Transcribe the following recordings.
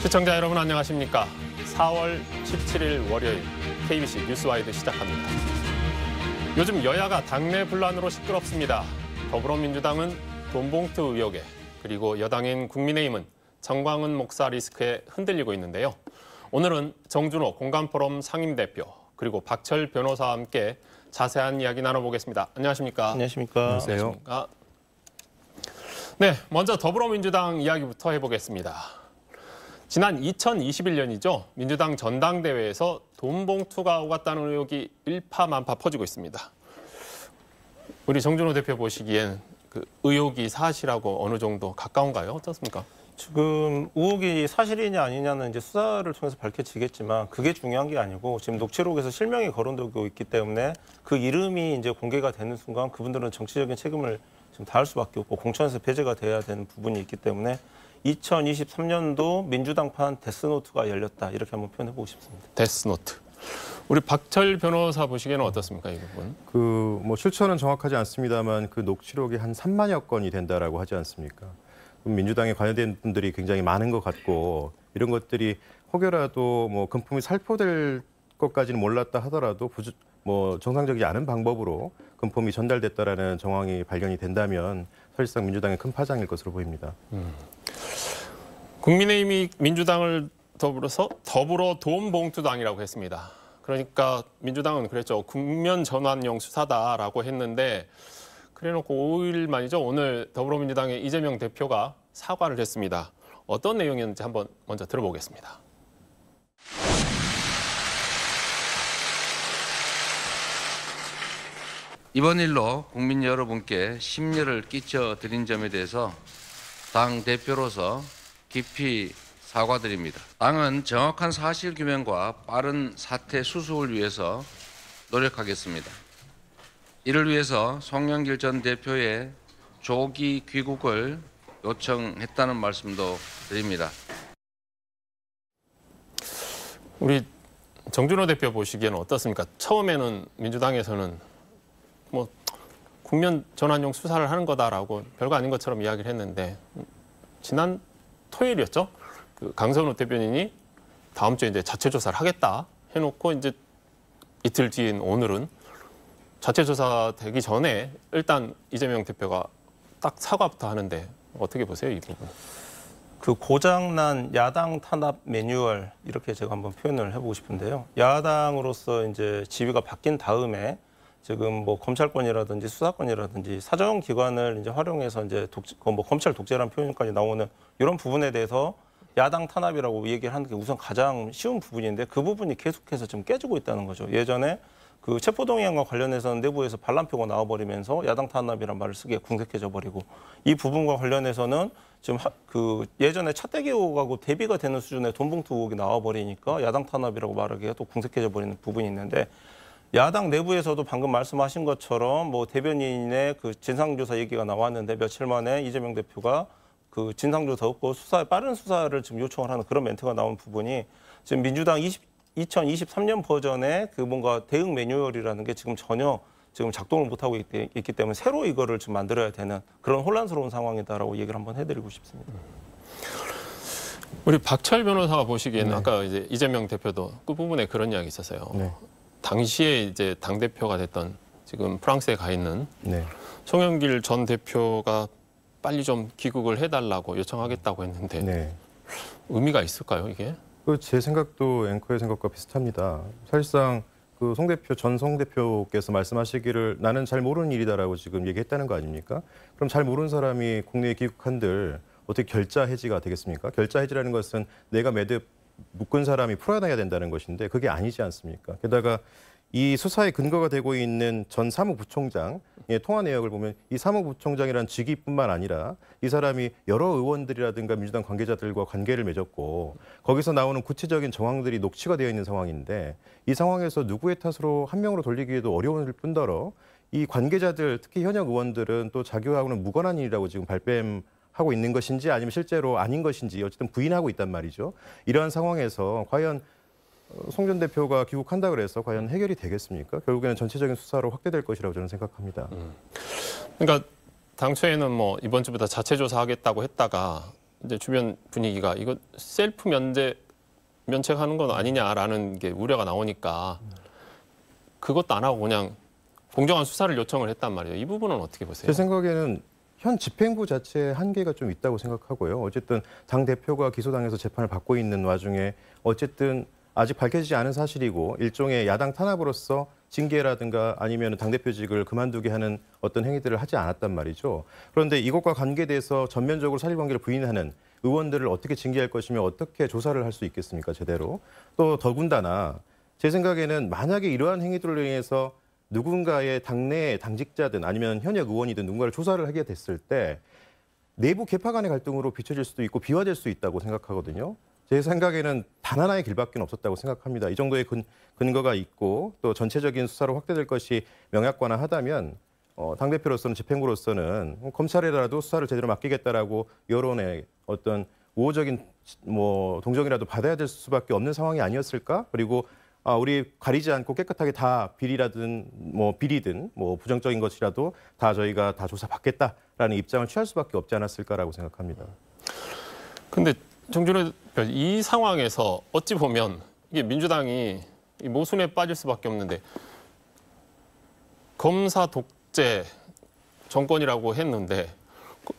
시청자 여러분 안녕하십니까? 4월 17일 월요일 KBC 뉴스와이드 시작합니다. 요즘 여야가 당내 분란으로 시끄럽습니다. 더불어민주당은 돈봉투 의혹에, 그리고 여당인 국민의힘은 정광훈 목사 리스크에 흔들리고 있는데요. 오늘은 정준호 공감포럼 상임대표, 그리고 박철 변호사와 함께 자세한 이야기 나눠보겠습니다. 안녕하십니까? 안녕하십니까? 안녕하십니까? 네, 먼저 더불어민주당 이야기부터 해보겠습니다. 지난 2021년이죠. 민주당 전당대회에서 돈봉투가 오갔다는 의혹이 일파만파 퍼지고 있습니다. 우리 정준호 대표 보시기엔 그 의혹이 사실하고 어느 정도 가까운가요? 어떻습니까? 지금 의혹이 사실이냐 아니냐는 이제 수사를 통해서 밝혀지겠지만 그게 중요한 게 아니고 지금 녹취록에서 실명이 거론되고 있기 때문에 그 이름이 이제 공개가 되는 순간 그분들은 정치적인 책임을 지금 다할 수밖에 없고 공천에서 배제가 돼야 되는 부분이 있기 때문에 2023년도 민주당판 데스노트가 열렸다 이렇게 한번 표현해보고 싶습니다. 데스노트. 우리 박철 변호사 보시기에는 어떻습니까, 이 부분? 뭐 출처는 정확하지 않습니다만 그 녹취록이 한 3만여 건이 된다라고 하지 않습니까? 그럼 민주당에 관여된 분들이 굉장히 많은 것 같고 이런 것들이 혹여라도 뭐 금품이 살포될 것까지는 몰랐다 하더라도 뭐 정상적이지 않은 방법으로 금품이 전달됐다라는 정황이 발견이 된다면 사실상 민주당의 큰 파장일 것으로 보입니다. 국민의힘이 민주당을 더불어 돈봉투당이라고 했습니다. 그러니까 민주당은 그랬죠. 국면 전환용 수사다라고 했는데 그래놓고 5일 만이죠. 오늘 더불어민주당의 이재명 대표가 사과를 했습니다. 어떤 내용이었는지 한번 먼저 들어보겠습니다. 이번 일로 국민 여러분께 심려를 끼쳐드린 점에 대해서 당 대표로서 깊이 사과드립니다. 당은 정확한 사실규명과 빠른 사태 수습을 위해서 노력하겠습니다. 이를 위해서 송영길 전 대표의 조기 귀국을 요청했다는 말씀도 드립니다. 우리 정준호 대표 보시기에는 어떻습니까? 처음에는 민주당에서는 뭐 국면 전환용 수사를 하는 거다라고 별거 아닌 것처럼 이야기를 했는데 지난 토요일이었죠. 그 강선우 대변인이 다음 주에 이제 자체 조사를 하겠다 해놓고 이제 이틀 뒤인 오늘은 자체 조사 되기 전에 일단 이재명 대표가 딱 사과부터 하는데 어떻게 보세요, 이 부분? 그 고장난 야당 탄압 매뉴얼 이렇게 제가 한번 표현을 해보고 싶은데요. 야당으로서 이제 지위가 바뀐 다음에 지금 뭐 검찰권이라든지 수사권이라든지 사정기관을 이제 활용해서 이제 뭐 검찰 독재라는 표현까지 나오는 이런 부분에 대해서 야당 탄압이라고 얘기를 하는 게 우선 가장 쉬운 부분인데 그 부분이 계속해서 지금 깨지고 있다는 거죠. 예전에 그 체포동의안과 관련해서는 내부에서 반란표가 나와버리면서 야당 탄압이란 말을 쓰기에 궁색해져 버리고 이 부분과 관련해서는 지금 그 예전에 차떼기 의혹하고 대비가 되는 수준의 돈봉투 의혹이 나와버리니까 야당 탄압이라고 말하기가 또 궁색해져 버리는 부분이 있는데 야당 내부에서도 방금 말씀하신 것처럼 뭐 대변인의 그 진상조사 얘기가 나왔는데 며칠 만에 이재명 대표가 그 진상조사 없고 빠른 수사를 지금 요청을 하는 그런 멘트가 나온 부분이 지금 민주당 2023년 버전의 그 뭔가 대응 매뉴얼이라는 게 지금 전혀 지금 작동을 못하고 있기 때문에 새로 이거를 좀 만들어야 되는 그런 혼란스러운 상황이다라고 얘기를 한번 해드리고 싶습니다. 우리 박철 변호사가 보시기에는 네. 아까 이제 이재명 대표도 그 부분에 그런 이야기 있었어요. 네. 당시에 이제 당 대표가 됐던 지금 프랑스에 가 있는 네. 송영길 전 대표가 빨리 좀 귀국을 해달라고 요청하겠다고 했는데 네. 의미가 있을까요, 이게? 제 생각도 앵커의 생각과 비슷합니다. 사실상 그 전 송 대표께서 말씀하시기를 나는 잘 모르는 일이다라고 지금 얘기했다는 거 아닙니까? 그럼 잘 모르는 사람이 국내에 귀국한들 어떻게 결자 해지가 되겠습니까? 결자 해지라는 것은 내가 매듭 묶은 사람이 풀어나야 된다는 것인데 그게 아니지 않습니까? 게다가 이 수사의 근거가 되고 있는 전 사무부총장의 통화 내역을 보면 이 사무부총장이라는 직위뿐만 아니라 이 사람이 여러 의원들이라든가 민주당 관계자들과 관계를 맺었고 거기서 나오는 구체적인 정황들이 녹취가 되어 있는 상황인데 이 상황에서 누구의 탓으로 한 명으로 돌리기에도 어려울 뿐더러 이 관계자들 특히 현역 의원들은 또 자기하고는 무관한 일이라고 지금 발뺌하고 있는 것인지 아니면 실제로 아닌 것인지 어쨌든 부인하고 있단 말이죠. 이러한 상황에서 과연 송 전 대표가 귀국한다 그래서 과연 해결이 되겠습니까? 결국에는 전체적인 수사로 확대될 것이라고 저는 생각합니다. 그러니까 당초에는 뭐 이번 주부터 자체 조사하겠다고 했다가 이제 주변 분위기가 이거 셀프 면책하는 건 아니냐라는 게 우려가 나오니까 그것도 안 하고 그냥 공정한 수사를 요청을 했단 말이에요. 이 부분은 어떻게 보세요? 제 생각에는 현 집행부 자체에 한계가 좀 있다고 생각하고요. 어쨌든 당 대표가 기소당해서 재판을 받고 있는 와중에 어쨌든 아직 밝혀지지 않은 사실이고 일종의 야당 탄압으로서 징계라든가 아니면 당대표직을 그만두게 하는 어떤 행위들을 하지 않았단 말이죠. 그런데 이것과 관계돼서 전면적으로 사실관계를 부인하는 의원들을 어떻게 징계할 것이며 어떻게 조사를 할 수 있겠습니까, 제대로. 또 더군다나 제 생각에는 만약에 이러한 행위들로 인해서 누군가의 당내 당직자든 아니면 현역 의원이든 누군가를 조사를 하게 됐을 때 내부 계파 간의 갈등으로 비춰질 수도 있고 비화될 수 있다고 생각하거든요. 제 생각에는 단 하나의 길밖에 없었다고 생각합니다. 이 정도의 근거가 있고 또 전체적인 수사로 확대될 것이 명약관화하다면 당대표로서는 집행부로서는 검찰에라도 수사를 제대로 맡기겠다라고 여론의 어떤 우호적인 동정이라도 받아야 될 수밖에 없는 상황이 아니었을까? 그리고 우리 가리지 않고 깨끗하게 다 비리든 부정적인 것이라도 다 저희가 다 조사받겠다라는 입장을 취할 수밖에 없지 않았을까라고 생각합니다. 근데 정준호 대표, 이 상황에서 어찌 보면 이게 민주당이 이 모순에 빠질 수밖에 없는데 검사 독재 정권이라고 했는데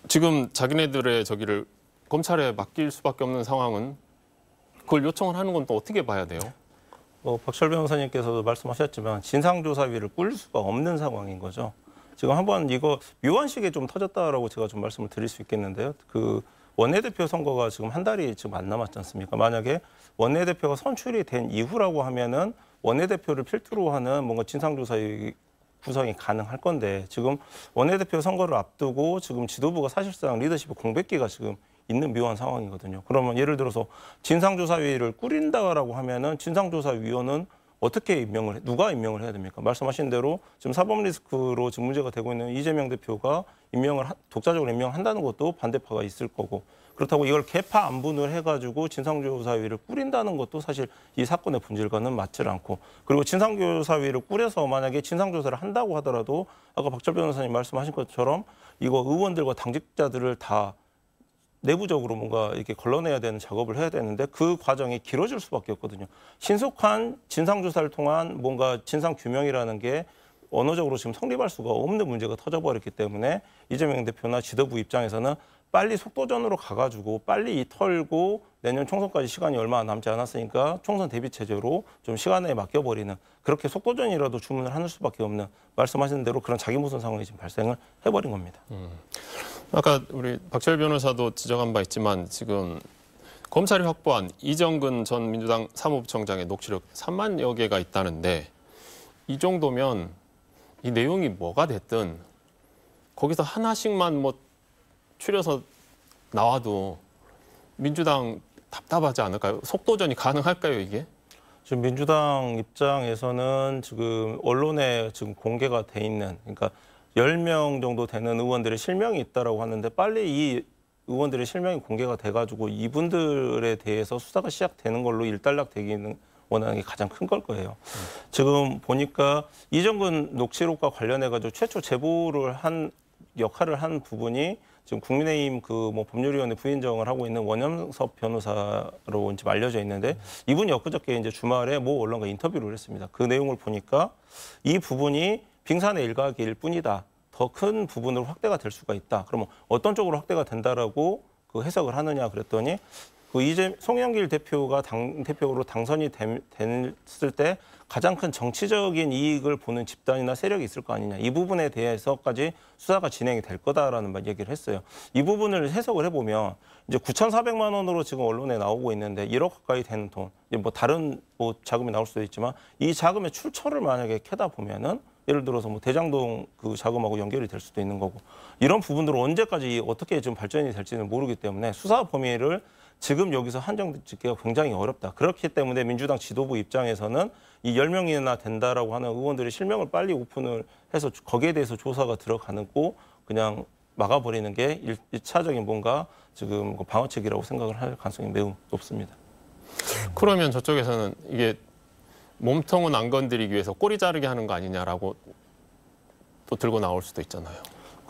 지금 자기네들의 저기를 검찰에 맡길 수밖에 없는 상황은 그걸 요청을 하는 건 또 어떻게 봐야 돼요? 박철 변호사님께서도 말씀하셨지만 진상조사위를 꿀 수가 없는 상황인 거죠. 지금 한번 이거 묘한 시기에 좀 터졌다라고 제가 좀 말씀을 드릴 수 있겠는데요. 그 원내대표 선거가 지금 한 달이 지금 안 남았지 않습니까? 만약에 원내대표가 선출이 된 이후라고 하면은 원내대표를 필두로 하는 뭔가 진상조사위 구성이 가능할 건데 지금 원내대표 선거를 앞두고 지금 지도부가 사실상 리더십의 공백기가 지금 있는 묘한 상황이거든요. 그러면 예를 들어서 진상조사위를 꾸린다라고 하면은 진상조사위원은 어떻게 누가 임명을 해야 됩니까? 말씀하신 대로 지금 사법 리스크로 지금 문제가 되고 있는 이재명 대표가 독자적으로 임명한다는 것도 반대파가 있을 거고 그렇다고 이걸 개파 안분을 해가지고 진상조사위를 꾸린다는 것도 사실 이 사건의 본질과는 맞질 않고 그리고 진상조사위를 꾸려서 만약에 진상조사를 한다고 하더라도 아까 박철 변호사님 말씀하신 것처럼 이거 의원들과 당직자들을 다 내부적으로 뭔가 이렇게 걸러내야 되는 작업을 해야 되는데 그 과정이 길어질 수밖에 없거든요. 신속한 진상조사를 통한 뭔가 진상규명이라는 게 언어적으로 지금 성립할 수가 없는 문제가 터져버렸기 때문에 이재명 대표나 지도부 입장에서는 빨리 속도전으로 가가지고 빨리 털고 내년 총선까지 시간이 얼마 남지 않았으니까 총선 대비 체제로 좀 시간에 맡겨버리는 그렇게 속도전이라도 주문을 하는 수밖에 없는 말씀하신 대로 그런 자기무선 상황이 지금 발생을 해버린 겁니다. 아까 우리 박철 변호사도 지적한 바 있지만 지금 검찰이 확보한 이정근 전 민주당 사무부총장의 녹취록 3만여 개가 있다는데 이 정도면 이 내용이 뭐가 됐든 거기서 하나씩만 추려서 나와도 민주당 답답하지 않을까요? 속도전이 가능할까요, 이게? 지금 민주당 입장에서는 지금 언론에 지금 공개가 돼 있는 그러니까 10명 정도 되는 의원들의 실명이 있다라고 하는데 빨리 이 의원들의 실명이 공개가 돼가지고 이분들에 대해서 수사가 시작되는 걸로 일단락되기는 원하는 게 가장 큰 걸 거예요. 지금 보니까 이정근 녹취록과 관련해가지고 최초 제보를 역할을 한 부분이 지금 국민의힘 법률위원회 부인정을 하고 있는 원영섭 변호사로 지금 알려져 있는데 이분이 엊그저께 이제 주말에 모 언론과 인터뷰를 했습니다. 그 내용을 보니까 이 부분이 빙산의 일각일 뿐이다. 더 큰 부분으로 확대가 될 수가 있다. 그러면 어떤 쪽으로 확대가 된다라고 그 해석을 하느냐 그랬더니 송영길 대표가 당 대표로 당선이 됐을 때 가장 큰 정치적인 이익을 보는 집단이나 세력이 있을 거 아니냐. 이 부분에 대해서까지 수사가 진행이 될 거다라는 얘기를 했어요. 이 부분을 해석을 해보면 이제 9,400만 원으로 지금 언론에 나오고 있는데 1억 가까이 되는 돈, 다른 자금이 나올 수도 있지만 이 자금의 출처를 만약에 캐다 보면은 예를 들어서 대장동 그 자금하고 연결이 될 수도 있는 거고 이런 부분들은 언제까지 어떻게 좀 발전이 될지는 모르기 때문에 수사 범위를 지금 여기서 한정짓기가 굉장히 어렵다. 그렇기 때문에 민주당 지도부 입장에서는 이 10명이나 된다라고 하는 의원들의 실명을 빨리 오픈을 해서 거기에 대해서 조사가 들어가고 그냥 막아버리는 게 1차적인 뭔가 지금 방어책이라고 생각을 할 가능성이 매우 높습니다. 그러면 저쪽에서는 이게 몸통은 안 건드리기 위해서 꼬리 자르게 하는 거 아니냐라고 또 들고 나올 수도 있잖아요.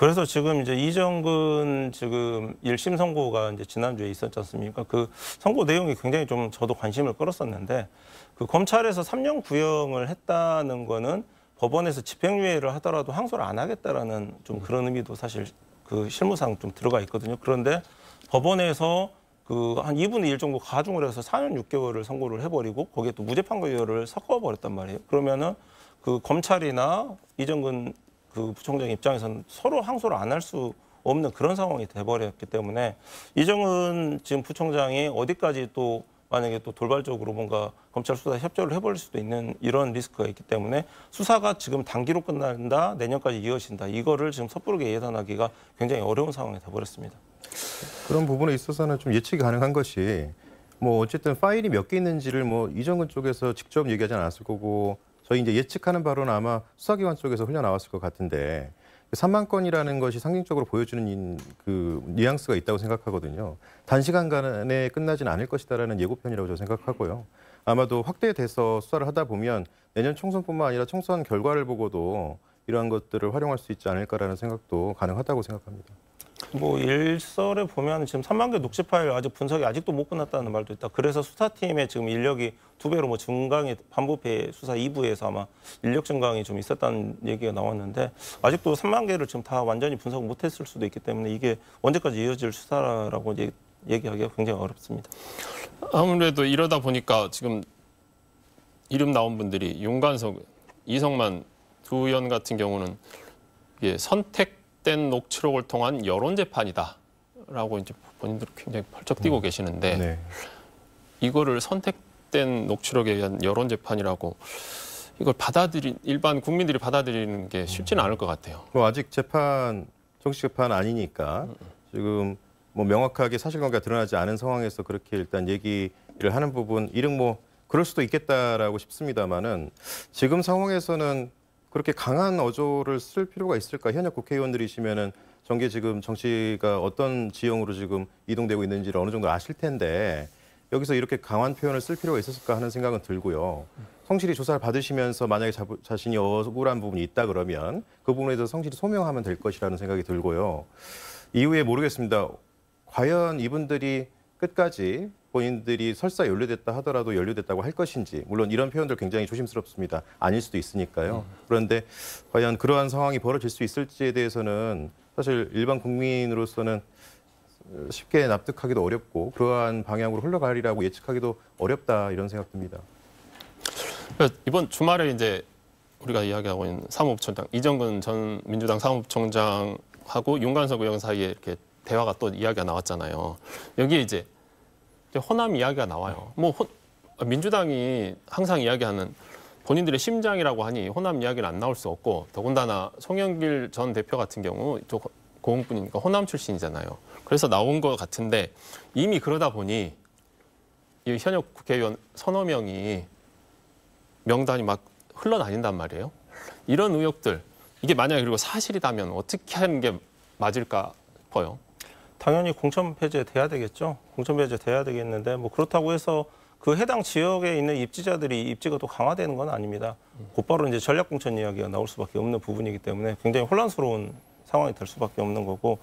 그래서 지금 이제 이정근 지금 1심 선고가 이제 지난주에 있었지 않습니까? 그 선고 내용이 굉장히 좀 저도 관심을 끌었었는데 그 검찰에서 3년 구형을 했다는 거는 법원에서 집행유예를 하더라도 항소를 안 하겠다라는 좀 그런 의미도 사실 그 실무상 좀 들어가 있거든요. 그런데 법원에서 그 한 2분의 1 정도 가중을 해서 4년 6개월을 선고를 해버리고 거기에 또 무죄 판결을 섞어버렸단 말이에요. 그러면은 그 검찰이나 이정근 그 부총장 입장에서는 서로 항소를 안 할 수 없는 그런 상황이 돼버렸기 때문에 이정은 지금 부총장이 어디까지 또 만약에 또 돌발적으로 뭔가 검찰 수사 협조를 해버릴 수도 있는 이런 리스크가 있기 때문에 수사가 지금 단기로 끝난다, 내년까지 이어진다. 이거를 지금 섣부르게 예단하기가 굉장히 어려운 상황이 돼버렸습니다. 그런 부분에 있어서는 좀 예측이 가능한 것이 뭐 어쨌든 파일이 몇 개 있는지를 뭐 이정근 쪽에서 직접 얘기하지 않았을 거고 저희 이제 예측하는 바로는 아마 수사기관 쪽에서 흘러나왔을 것 같은데 3만 건이라는 것이 상징적으로 보여주는 그 뉘앙스가 있다고 생각하거든요. 단시간간에 끝나진 않을 것이다라는 예고편이라고 저는 생각하고요. 아마도 확대돼서 수사를 하다 보면 내년 총선뿐만 아니라 총선 결과를 보고도 이러한 것들을 활용할 수 있지 않을까라는 생각도 가능하다고 생각합니다. 뭐 일설에 보면 지금 3만 개 녹취 파일 아직 분석이 아직도 못 끝났다는 말도 있다. 그래서 수사팀의 지금 인력이 2배로 뭐 증강이 반부패 수사 2부에서 아마 인력 증강이 좀 있었다는 얘기가 나왔는데 아직도 3만 개를 지금 다 완전히 분석 못했을 수도 있기 때문에 이게 언제까지 이어질 수사라고 얘기하기가 굉장히 어렵습니다. 아무래도 이러다 보니까 지금 이름 나온 분들이 윤관석, 이성만 두 의원 같은 경우는 이게 선택된 녹취록을 통한 여론 재판이다라고 이제 본인들 굉장히 펄쩍 뛰고 계시는데 네. 이거를 선택된 녹취록에 의한 여론 재판이라고 이걸 일반 국민들이 받아들이는 게 쉽지는 않을 것 같아요. 뭐 아직 정식 재판 아니니까 지금 뭐 명확하게 사실관계가 드러나지 않은 상황에서 그렇게 일단 얘기를 하는 부분 이른 뭐 그럴 수도 있겠다라고 싶습니다만은 지금 상황에서는 그렇게 강한 어조를 쓸 필요가 있을까? 현역 국회의원들이시면은 정계 지금 정치가 어떤 지형으로 지금 이동되고 있는지를 어느 정도 아실 텐데 여기서 이렇게 강한 표현을 쓸 필요가 있었을까 하는 생각은 들고요. 성실히 조사를 받으시면서 만약에 자신이 억울한 부분이 있다 그러면 그 부분에 대해서 성실히 소명하면 될 것이라는 생각이 들고요. 이후에 모르겠습니다. 과연 이분들이 끝까지 본인들이 설사 연루됐다 하더라도 연루됐다고 할 것인지 물론 이런 표현들 굉장히 조심스럽습니다. 아닐 수도 있으니까요. 그런데 과연 그러한 상황이 벌어질 수 있을지에 대해서는 사실 일반 국민으로서는 쉽게 납득하기도 어렵고 그러한 방향으로 흘러가리라고 예측하기도 어렵다 이런 생각 듭니다. 이번 주말에 이제 우리가 이야기하고 있는 사무부총장 이정근 전 민주당 사무부총장하고 윤관석 의원 사이에 이렇게 대화가 또 이야기가 나왔잖아요. 여기에 이제 호남 이야기가 나와요. 뭐 민주당이 항상 이야기하는 본인들의 심장이라고 하니 호남 이야기는 안 나올 수 없고 더군다나 송영길 전 대표 같은 경우 또 고흥분이니까 호남 출신이잖아요. 그래서 나온 것 같은데 이미 그러다 보니 이 현역 국회의원 서너 명이 명단이 막 흘러다닌단 말이에요. 이런 의혹들 이게 만약에 그리고 사실이라면 어떻게 하는 게 맞을까 싶어요. 당연히 공천 폐지돼야 되겠죠. 공천 폐지돼야 되겠는데 뭐 그렇다고 해서 그 해당 지역에 있는 입지자들이 입지가 또 강화되는 건 아닙니다. 곧바로 이제 전략 공천 이야기가 나올 수밖에 없는 부분이기 때문에 굉장히 혼란스러운 상황이 될 수밖에 없는 거고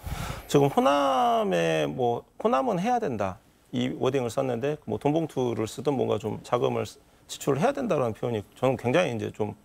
지금 호남은 해야 된다 이 워딩을 썼는데 뭐 돈봉투를 쓰든 뭔가 좀 자금을 지출을 해야 된다라는 표현이 저는 굉장히 이제 좀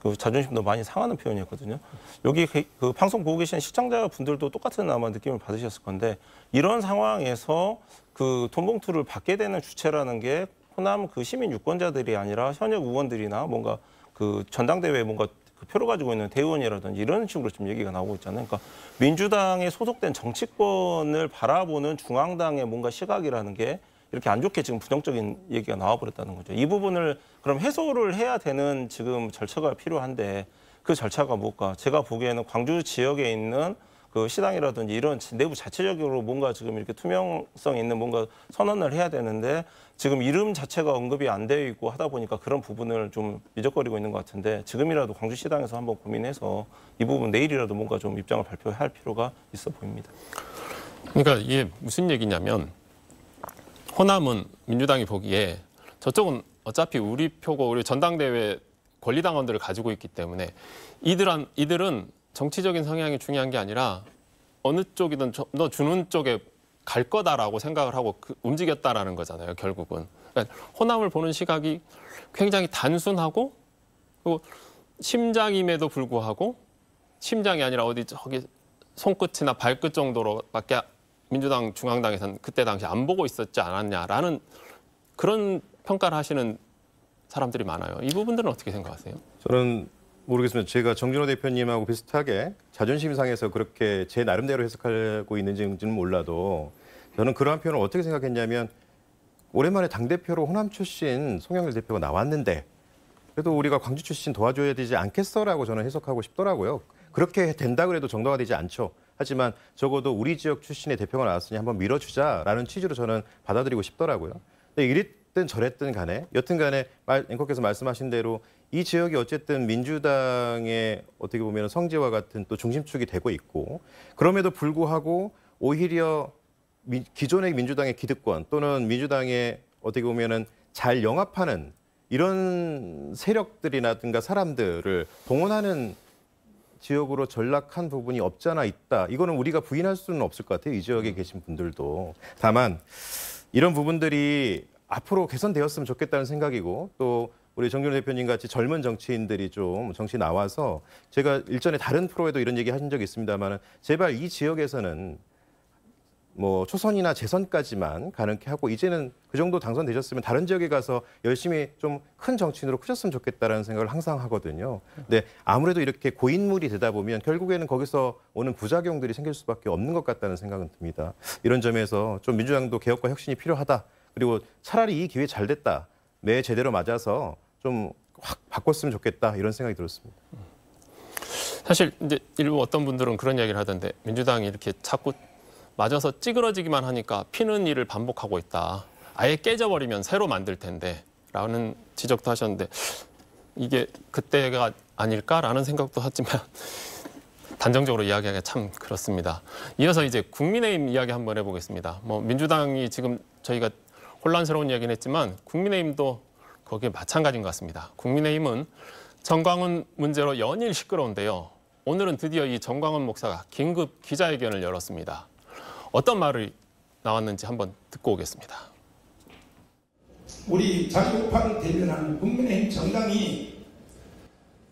그 자존심도 많이 상하는 표현이었거든요. 여기 그 방송 보고 계신 시청자분들도 똑같은 아마 느낌을 받으셨을 건데 이런 상황에서 그 돈봉투를 받게 되는 주체라는 게 호남 그 시민 유권자들이 아니라 현역 의원들이나 뭔가 그 전당대회에 뭔가 그 표를 가지고 있는 대의원이라든지 이런 식으로 지금 얘기가 나오고 있잖아요. 그러니까 민주당에 소속된 정치권을 바라보는 중앙당의 뭔가 시각이라는 게 이렇게 안 좋게 지금 부정적인 얘기가 나와버렸다는 거죠. 이 부분을 그럼 해소를 해야 되는 지금 절차가 필요한데 그 절차가 뭘까? 제가 보기에는 광주 지역에 있는 그 시당이라든지 이런 내부 자체적으로 뭔가 지금 이렇게 투명성 있는 뭔가 선언을 해야 되는데 지금 이름 자체가 언급이 안 되어 있고 하다 보니까 그런 부분을 좀 미적거리고 있는 것 같은데 지금이라도 광주시당에서 한번 고민해서 이 부분 내일이라도 뭔가 좀 입장을 발표할 필요가 있어 보입니다. 그러니까 이게 무슨 얘기냐면 호남은 민주당이 보기에 저쪽은 어차피 우리 표고 우리 전당대회 권리당원들을 가지고 있기 때문에 이들은 정치적인 성향이 중요한 게 아니라 어느 쪽이든 너 주는 쪽에 갈 거다라고 생각을 하고 움직였다라는 거잖아요. 결국은 그러니까 호남을 보는 시각이 굉장히 단순하고 그리고 심장임에도 불구하고 심장이 아니라 어디 저기 손끝이나 발끝 정도로밖에 민주당 중앙당에서는 그때 당시 안 보고 있었지 않았냐라는 그런 평가를 하시는 사람들이 많아요. 이 부분들은 어떻게 생각하세요? 저는 모르겠습니다. 제가 정진호 대표님하고 비슷하게 자존심 상해서 그렇게 제 나름대로 해석하고 있는지는 몰라도 저는 그러한 표현을 어떻게 생각했냐면 오랜만에 당대표로 호남 출신 송영길 대표가 나왔는데 그래도 우리가 광주 출신 도와줘야 되지 않겠어라고 저는 해석하고 싶더라고요. 그렇게 된다 그래도 정당화되지 않죠. 하지만 적어도 우리 지역 출신의 대표가 나왔으니 한번 밀어주자라는 취지로 저는 받아들이고 싶더라고요. 근데 이랬든 저랬든 간에 여튼 간에 앵커께서 말씀하신 대로 이 지역이 어쨌든 민주당의 어떻게 보면 성지와 같은 또 중심축이 되고 있고 그럼에도 불구하고 오히려 기존의 민주당의 기득권 또는 민주당의 어떻게 보면은 잘 영합하는 이런 세력들이라든가 사람들을 동원하는 지역으로 전락한 부분이 없지 않아 있다. 이거는 우리가 부인할 수는 없을 것 같아요. 이 지역에 계신 분들도. 다만 이런 부분들이 앞으로 개선되었으면 좋겠다는 생각이고 또 우리 정진호 대표님 같이 젊은 정치인들이 좀 정치 나와서 제가 일전에 다른 프로에도 이런 얘기 하신 적이 있습니다만 제발 이 지역에서는 뭐 초선이나 재선까지만 가능케 하고 이제는 그 정도 당선되셨으면 다른 지역에 가서 열심히 좀 큰 정치인으로 크셨으면 좋겠다라는 생각을 항상 하거든요. 근데 아무래도 이렇게 고인물이 되다 보면 결국에는 거기서 오는 부작용들이 생길 수밖에 없는 것 같다는 생각은 듭니다. 이런 점에서 좀 민주당도 개혁과 혁신이 필요하다. 그리고 차라리 이 기회 잘 됐다. 매 제대로 맞아서 좀 확 바꿨으면 좋겠다. 이런 생각이 들었습니다. 사실 이제 일부 어떤 분들은 그런 이야기를 하던데 민주당이 이렇게 자꾸 맞아서 찌그러지기만 하니까 피는 일을 반복하고 있다. 아예 깨져버리면 새로 만들 텐데 라는 지적도 하셨는데 이게 그때가 아닐까라는 생각도 하지만 단정적으로 이야기하기가 참 그렇습니다. 이어서 이제 국민의힘 이야기 한번 해보겠습니다. 뭐 민주당이 지금 저희가 혼란스러운 이야기는 했지만 국민의힘도 거기에 마찬가지인 것 같습니다. 국민의힘은 정광훈 문제로 연일 시끄러운데요. 오늘은 드디어 이 정광훈 목사가 긴급 기자회견을 열었습니다. 어떤 말이 나왔는지 한번 듣고 오겠습니다. 우리 자유우파를 대변하는 국민의힘 정당이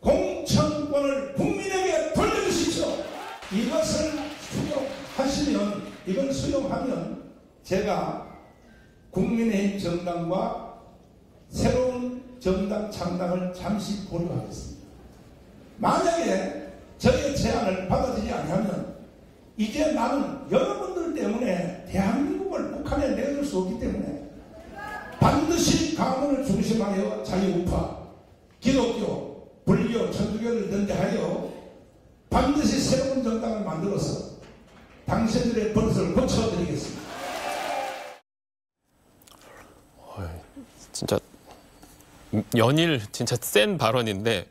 공천권을 국민에게 돌려주십시오. 이것을 수용하면 제가 국민의힘 정당과 새로운 정당 창당을 잠시 고려하겠습니다. 만약에 저의 제안을 받아들이지 않으면 이제 나는 여러분들 때문에 대한민국을 북한에 내줄 수 없기 때문에 반드시 강원을 중심하여 자유우파, 기독교, 불교, 천주교를 연대하여 반드시 새로운 정당을 만들어서 당신들의 버릇을 고쳐드리겠습니다. 진짜 연일 진짜 센 발언인데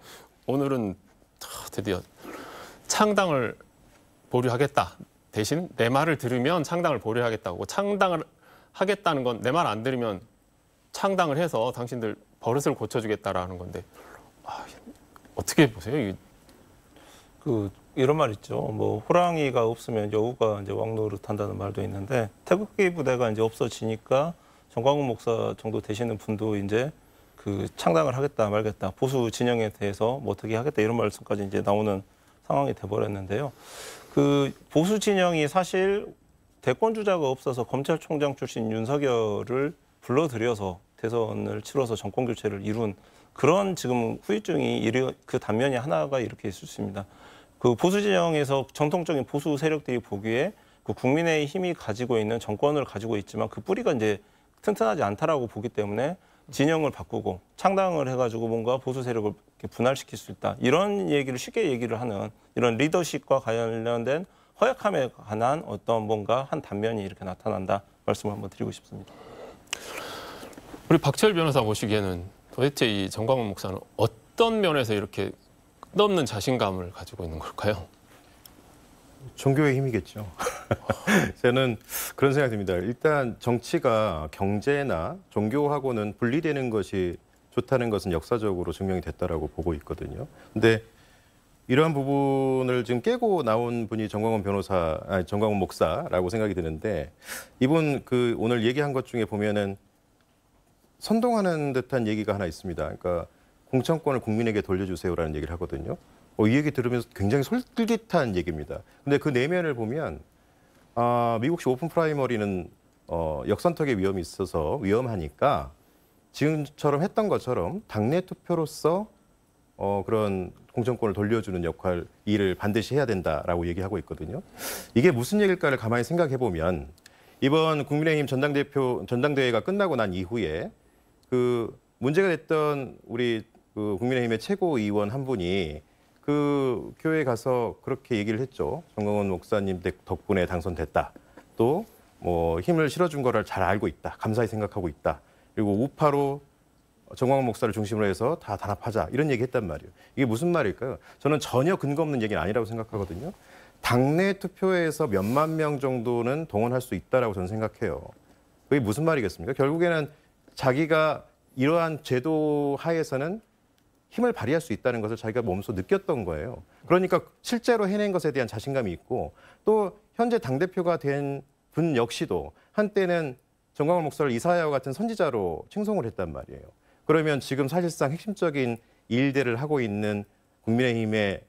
오늘은 드디어 창당을 보류하겠다. 대신 내 말을 들으면 창당을 보류하겠다고. 창당을 하겠다는 건 내 말 안 들으면 창당을 해서 당신들 버릇을 고쳐주겠다라는 건데 어떻게 보세요? 이런 말 있죠. 뭐 호랑이가 없으면 여우가 이제 왕노릇한다는 말도 있는데 태극기 부대가 이제 없어지니까 정광훈 목사 정도 되시는 분도 이제 그 창당을 하겠다 말겠다 보수 진영에 대해서 뭐 어떻게 하겠다 이런 말씀까지 이제 나오는 상황이 돼버렸는데요. 그 보수 진영이 사실 대권 주자가 없어서 검찰총장 출신 윤석열을 불러들여서 대선을 치러서 정권 교체를 이룬 그런 지금 후유증이 그 단면이 하나가 이렇게 있을 수 있습니다. 그 보수 진영에서 정통적인 보수 세력들이 보기에 그 국민의 힘이 가지고 있는 정권을 가지고 있지만 그 뿌리가 이제 튼튼하지 않다라고 보기 때문에 진영을 바꾸고 창당을 해가지고 뭔가 보수 세력을 분할시킬 수 있다. 이런 얘기를 쉽게 얘기를 하는 이런 리더십과 관련된 허약함에 관한 어떤 뭔가 한 단면이 이렇게 나타난다. 말씀을 한번 드리고 싶습니다. 우리 박철 변호사 보시기에는 도대체 이 정광훈 목사는 어떤 면에서 이렇게 끝없는 자신감을 가지고 있는 걸까요? 종교의 힘이겠죠. 저는 그런 생각이 듭니다. 일단 정치가 경제나 종교하고는 분리되는 것이 좋다는 것은 역사적으로 증명이 됐다라고 보고 있거든요. 근데 이러한 부분을 지금 깨고 나온 분이 정광훈 변호사, 아니 정광훈 목사라고 생각이 드는데 이분 그 오늘 얘기한 것 중에 보면은 선동하는 듯한 얘기가 하나 있습니다. 그러니까 공천권을 국민에게 돌려주세요라는 얘기를 하거든요. 이 얘기 들으면서 굉장히 솔깃한 얘기입니다. 근데 그 내면을 보면 미국식 오픈 프라이머리는 역선택의 위험이 있어서 위험하니까 지금처럼 했던 것처럼 당내 투표로서 그런 공천권을 돌려주는 일을 반드시 해야 된다라고 얘기하고 있거든요. 이게 무슨 얘기일까를 가만히 생각해 보면 이번 국민의힘 전당대회가 끝나고 난 이후에 그 문제가 됐던 우리 그 국민의힘의 최고위원 한 분이 그 교회에 가서 그렇게 얘기를 했죠. 정광훈 목사님 덕분에 당선됐다. 또 뭐 힘을 실어준 거를 잘 알고 있다. 감사히 생각하고 있다. 그리고 우파로 정광훈 목사를 중심으로 해서 다 단합하자. 이런 얘기 했단 말이에요. 이게 무슨 말일까요? 저는 전혀 근거 없는 얘기는 아니라고 생각하거든요. 당내 투표에서 몇만 명 정도는 동원할 수 있다라고 저는 생각해요. 그게 무슨 말이겠습니까? 결국에는 자기가 이러한 제도 하에서는 힘을 발휘할 수 있다는 것을 자기가 몸소 느꼈던 거예요. 그러니까 실제로 해낸 것에 대한 자신감이 있고 또 현재 당대표가 된 분 역시도 한때는 정광훈 목사를 이사야와 같은 선지자로 칭송을 했단 말이에요. 그러면 지금 사실상 핵심적인 일들을 하고 있는 국민의힘의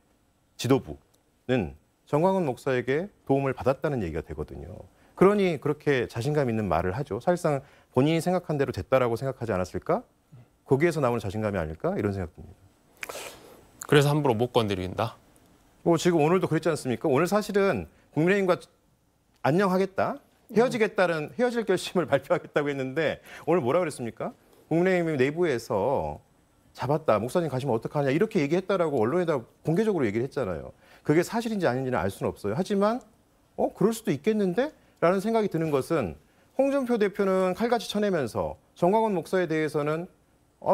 지도부는 정광훈 목사에게 도움을 받았다는 얘기가 되거든요. 그러니 그렇게 자신감 있는 말을 하죠. 사실상 본인이 생각한 대로 됐다라고 생각하지 않았을까? 거기에서 나오는 자신감이 아닐까? 이런 생각 듭니다. 그래서 함부로 못 건드린다? 뭐 지금 오늘도 그랬지 않습니까? 오늘 사실은 국민의힘과 안녕하겠다, 헤어질 결심을 발표하겠다고 했는데 오늘 뭐라 그랬습니까? 국민의힘 내부에서 잡았다, 목사님 가시면 어떡하냐 이렇게 얘기했다라고 언론에다 공개적으로 얘기를 했잖아요. 그게 사실인지 아닌지는 알 수는 없어요. 하지만 그럴 수도 있겠는데? 라는 생각이 드는 것은 홍준표 대표는 칼같이 쳐내면서 정광훈 목사에 대해서는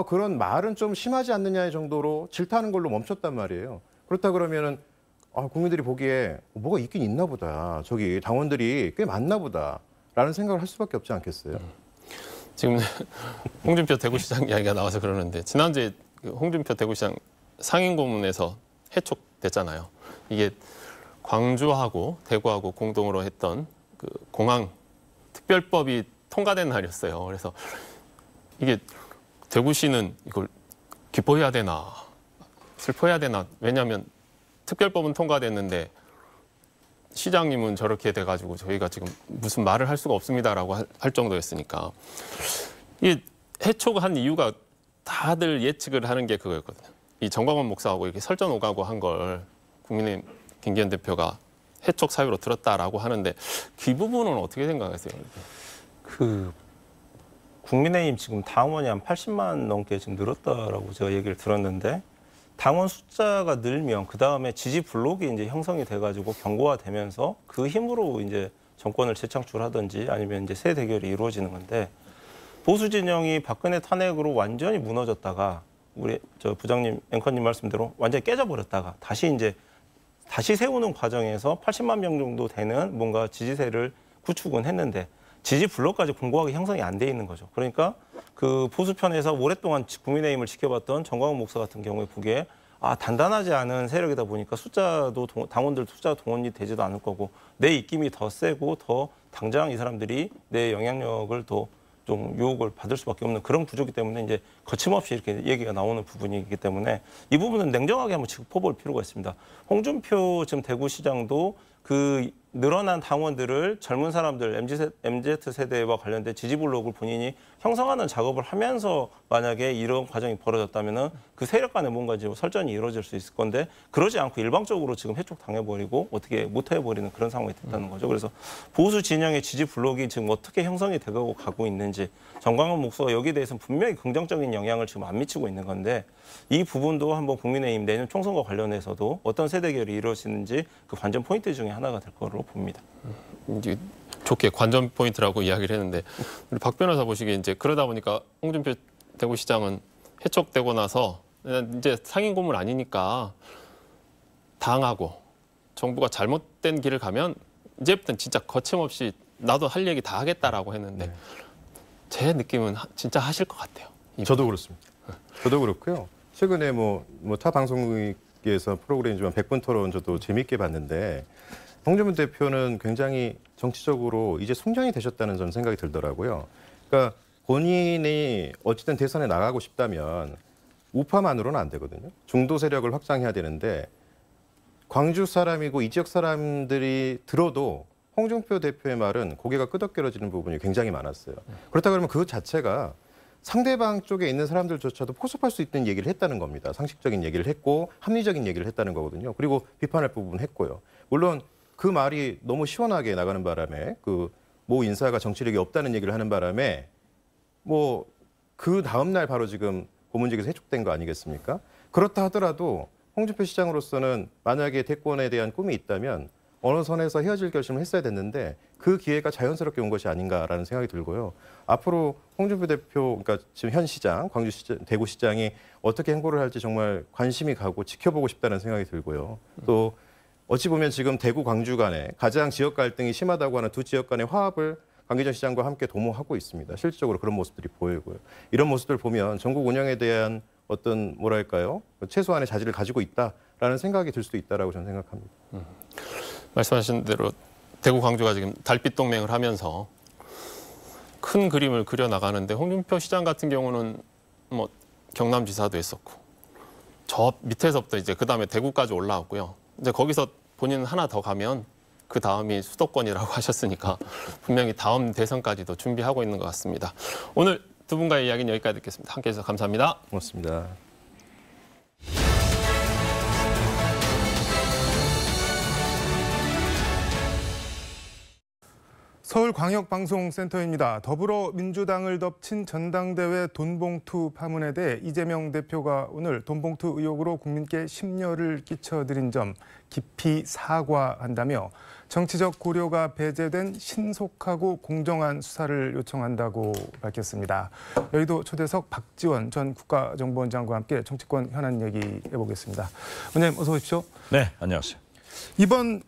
그런 말은 좀 심하지 않느냐의 정도로 질타하는 걸로 멈췄단 말이에요. 그렇다 그러면은 국민들이 보기에 뭐가 있긴 있나 보다. 저기 당원들이 꽤 많나 보다. 라는 생각을 할 수밖에 없지 않겠어요. 지금 홍준표 대구시장 이야기가 나와서 그러는데 지난주에 홍준표 대구시장 상임고문에서 해촉됐잖아요. 이게 광주하고 대구하고 공동으로 했던 그 공항 특별법이 통과된 날이었어요. 그래서 이게 대구시는 이걸 기뻐해야 되나 슬퍼해야 되나, 왜냐하면 특별법은 통과됐는데 시장님은 저렇게 돼가지고 저희가 지금 무슨 말을 할 수가 없습니다라고 할 정도였으니까. 이 해촉한 이유가 다들 예측을 하는 게 그거였거든요. 이 정광훈 목사하고 이렇게 설전 오가고 한 걸 국민의힘 김기현 대표가 해촉 사유로 들었다라고 하는데 그 부분은 어떻게 생각하세요? 그 국민의힘 지금 당원이 한 80만 넘게 지금 늘었다라고 제가 얘기를 들었는데, 당원 숫자가 늘면 그 다음에 지지 블록이 이제 형성이 돼가지고 경고화되면서 그 힘으로 이제 정권을 재창출하든지 아니면 이제 새 대결이 이루어지는 건데, 보수 진영이 박근혜 탄핵으로 완전히 무너졌다가 우리 저 부장님 앵커님 말씀대로 완전히 깨져버렸다가 다시 세우는 과정에서 80만 명 정도 되는 뭔가 지지세를 구축은 했는데 지지 블록까지 공고하게 형성이 안 돼 있는 거죠. 그러니까 그 보수편에서 오랫동안 국민의힘을 지켜봤던 정광훈 목사 같은 경우에 보기에 단단하지 않은 세력이다 보니까 당원들 숫자 동원이 되지도 않을 거고 내 입김이 더 세고 더 당장 이 사람들이 내 영향력을 더 좀 유혹을 받을 수밖에 없는 그런 구조이기 때문에 이제 거침없이 이렇게 얘기가 나오는 부분이기 때문에 이 부분은 냉정하게 한번 짚어볼 필요가 있습니다. 홍준표 지금 대구시장도 그 늘어난 당원들을 젊은 사람들 MZ세대와 관련된 지지 블록을 본인이 형성하는 작업을 하면서 만약에 이런 과정이 벌어졌다면은 그 세력 간에 뭔가 이제 설전이 이루어질 수 있을 건데 그러지 않고 일방적으로 지금 해촉 당해버리고 어떻게 못 해버리는 그런 상황이 됐다는 거죠. 그래서 보수 진영의 지지 블록이 지금 어떻게 형성이 되고 가고 있는지 정광훈 목사가 여기에 대해서는 분명히 긍정적인 영향을 지금 안 미치고 있는 건데 이 부분도 한번 국민의힘 내년 총선과 관련해서도 어떤 세대결이 이루어지는지 그 관전 포인트 중에 하나가 될 거로 봅니다. 이제 좋게 관전 포인트라고 이야기를 했는데 우리 박 변호사 보시기에 이제 그러다 보니까 홍준표 대구시장은 해촉되고 나서 이제 상임고문 아니니까 당하고 정부가 잘못된 길을 가면 이제부터는 진짜 거침없이 나도 할 얘기 다 하겠다라고 했는데 제 느낌은 진짜 하실 것 같아요. 저도 그렇습니다. 저도 그렇고요. 최근에 뭐 타 방송국 MBC에서 프로그램이지만 100분 토론 저도 재미있게 봤는데 홍준표 대표는 굉장히 정치적으로 이제 숙련이 되셨다는 저는 생각이 들더라고요. 그러니까 본인이 어쨌든 대선에 나가고 싶다면 우파만으로는 안 되거든요. 중도 세력을 확장해야 되는데 광주 사람이고 이 지역 사람들이 들어도 홍준표 대표의 말은 고개가 끄덕거려지는 부분이 굉장히 많았어요. 그렇다 그러면 그 자체가 상대방 쪽에 있는 사람들조차도 포섭할 수 있는 얘기를 했다는 겁니다. 상식적인 얘기를 했고 합리적인 얘기를 했다는 거거든요. 그리고 비판할 부분은 했고요. 물론 그 말이 너무 시원하게 나가는 바람에 그 모 인사가 정치력이 없다는 얘기를 하는 바람에 뭐 그 다음 날 바로 지금 고문직에서 해촉된 거 아니겠습니까? 그렇다 하더라도 홍준표 시장으로서는 만약에 대권에 대한 꿈이 있다면 어느 선에서 헤어질 결심을 했어야 됐는데 그 기회가 자연스럽게 온 것이 아닌가라는 생각이 들고요. 앞으로 홍준표 대표, 그러니까 지금 현 시장, 광주시장, 대구시장이 어떻게 행보를 할지 정말 관심이 가고 지켜보고 싶다는 생각이 들고요. 또 어찌 보면 지금 대구, 광주 간에 가장 지역 갈등이 심하다고 하는 두 지역 간의 화합을 강기정 시장과 함께 도모하고 있습니다. 실질적으로 그런 모습들이 보이고요. 이런 모습들 보면 전국 운영에 대한 어떤 뭐랄까요? 최소한의 자질을 가지고 있다라는 생각이 들 수도 있다라고 저는 생각합니다. 말씀하신 대로 대구, 광주가 지금 달빛 동맹을 하면서 큰 그림을 그려 나가는데 홍준표 시장 같은 경우는 뭐 경남지사도 했었고 저 밑에서부터 이제 그 다음에 대구까지 올라왔고요. 이제 거기서 본인은 하나 더 가면 그 다음이 수도권이라고 하셨으니까 분명히 다음 대선까지도 준비하고 있는 것 같습니다. 오늘 두 분과의 이야기는 여기까지 듣겠습니다. 함께해 주셔서 감사합니다. 고맙습니다. 서울광역방송센터입니다. 더불어민주당을 덮친 전당대회 돈봉투 파문에 대해 이재명 대표가 오늘 돈봉투 의혹으로 국민께 심려를 끼쳐드린 점 깊이 사과한다며 정치적 고려가 배제된 신속하고 공정한 수사를 요청한다고 밝혔습니다. 여의도 초대석 박지원 전 국가정보원장과 함께 정치권 현안 얘기해보겠습니다. 원장님 어서 오십시오. 네, 안녕하세요. 이번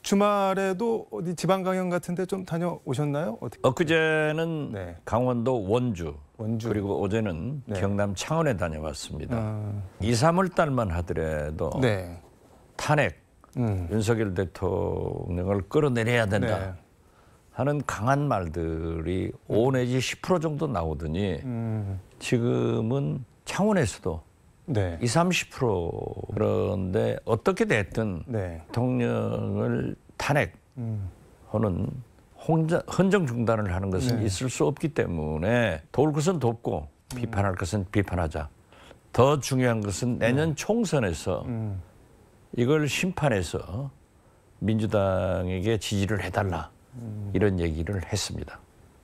주말에도 어디 지방 강연 같은데 좀 다녀오셨나요? 어떻게? 엊그제는 네. 강원도 원주, 그리고 어제는 네. 경남 창원에 다녀왔습니다. 2, 3월 달만 하더라도 네. 탄핵, 윤석열 대통령을 끌어내려야 된다 네. 하는 강한 말들이 5 내지 10% 정도 나오더니 지금은 창원에서도 네. 20, 30% 그런데 어떻게 됐든 네. 대통령을 탄핵하는 헌정 중단을 하는 것은 네. 있을 수 없기 때문에 도울 것은 돕고 비판할 것은 비판하자. 더 중요한 것은 내년 총선에서 이걸 심판해서 민주당에게 지지를 해달라 이런 얘기를 했습니다.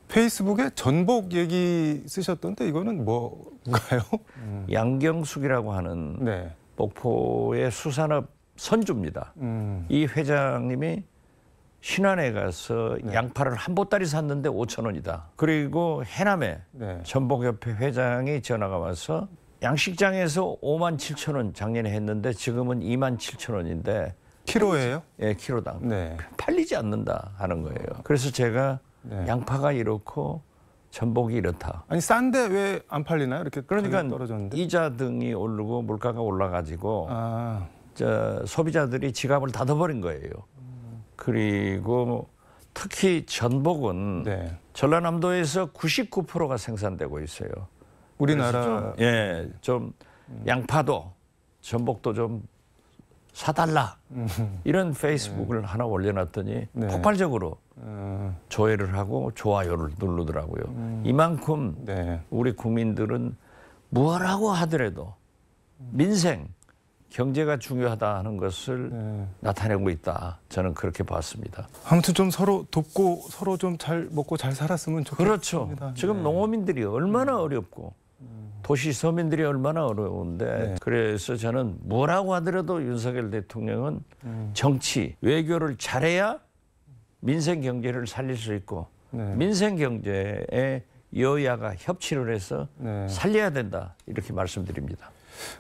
페이스북에 전복 얘기 쓰셨던데 이거는 뭔가요? 양경숙이라고 하는 네. 목포의 수산업 선주입니다. 이 회장님이 신안에 가서 네. 양파를 한 보따리 샀는데 5,000원이다. 그리고 해남에 네. 전복협회 회장이 전화가 와서 양식장에서 57,000원 작년에 했는데 지금은 27,000원인데 키로예요? 예, 키로당 네. 팔리지 않는다 하는 거예요. 그래서 제가 네. 양파가 이렇고 전복이 이렇다. 아니 싼데 왜 안 팔리나요? 이렇게 그러니까 가격이 떨어졌는데. 이자 등이 오르고 물가가 올라가지고 아. 소비자들이 지갑을 닫아버린 거예요. 그리고 특히 전복은 네. 전라남도에서 99%가 생산되고 있어요. 우리나라 좀 양파도 전복도 좀 사달라 이런 페이스북을 하나 올려놨더니 네. 폭발적으로 조회를 하고 좋아요를 누르더라고요. 이만큼 네. 우리 국민들은 뭐라고 하더라도 민생, 경제가 중요하다 하는 것을 네. 나타내고 있다. 저는 그렇게 봤습니다. 아무튼 좀 서로 돕고 서로 좀 잘 먹고 잘 살았으면 좋겠습니다. 그렇죠. 지금 농어민들이 얼마나 어렵고 도시 서민들이 얼마나 어려운데 네. 그래서 저는 뭐라고 하더라도 윤석열 대통령은 정치, 외교를 잘해야 민생 경제를 살릴 수 있고 네. 민생 경제에 여야가 협치를 해서 네. 살려야 된다. 이렇게 말씀드립니다.